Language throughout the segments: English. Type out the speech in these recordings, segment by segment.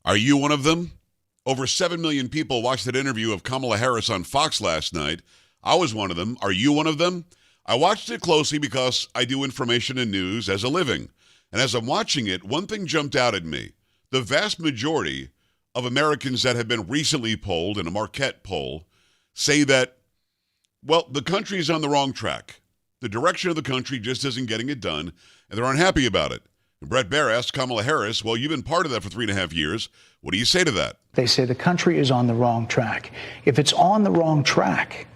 Are you one of them? Over 7 million people watched that interview of Kamala Harris on Fox last night. I was one of them. Are you one of them? I watched it closely because I do information and news as a living. And as I'm watching it, one thing jumped out at me. The vast majority of Americans that have been recently polled in a Marquette poll say that, well, the country is on the wrong track. The direction of the country just isn't getting it done, and they're unhappy about it. And Bret Baier asked Kamala Harris, well, you've been part of that for 3.5 years. What do you say to that? They say the country is on the wrong track. If it's on the wrong track,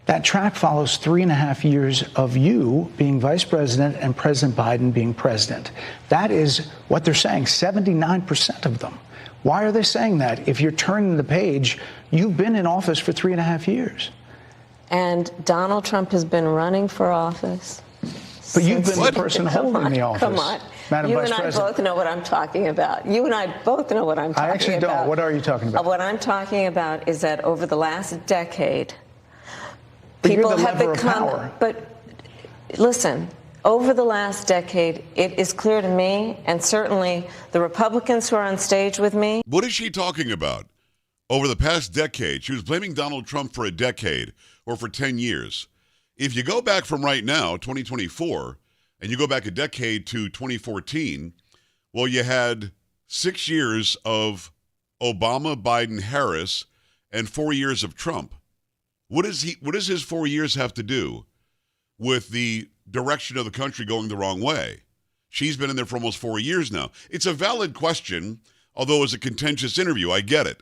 that track follows 3.5 years of you being vice president and President Biden being president. That is what they're saying, 79% of them. Why are they saying that? If you're turning the page, you've been in office for 3.5 years. And Donald Trump has been running for office. But you've been the person holding the office. Come on. Madam You Vice and I President. both know what I'm talking about. You and I both know what I'm talking about. I actually don't. What are you talking about? What I'm talking about is that over the last decade, But people you're the have lever of become. power. But listen, over the last decade, it is clear to me, and certainly the Republicans who are on stage with me. What is she talking about? Over the past decade, she was blaming Donald Trump for a decade or for 10 years. If you go back from right now, 2024, and you go back a decade to 2014, well, you had 6 years of Obama, Biden, Harris, and 4 years of Trump. What does his 4 years have to do with the direction of the country going the wrong way? She's been in there for almost 4 years now. It's a valid question, although it's a contentious interview. I get it.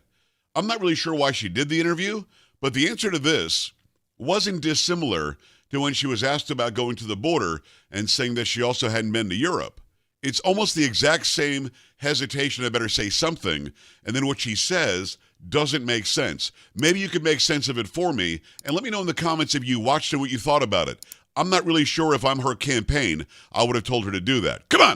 I'm not really sure why she did the interview, but the answer to this wasn't dissimilar to when she was asked about going to the border and saying that she also hadn't been to Europe. It's almost the exact same hesitation, I better say something, and then what she says doesn't make sense. Maybe you could make sense of it for me, and let me know in the comments if you watched it, what you thought about it. I'm not really sure if I'm her campaign, I would have told her to do that. Come on!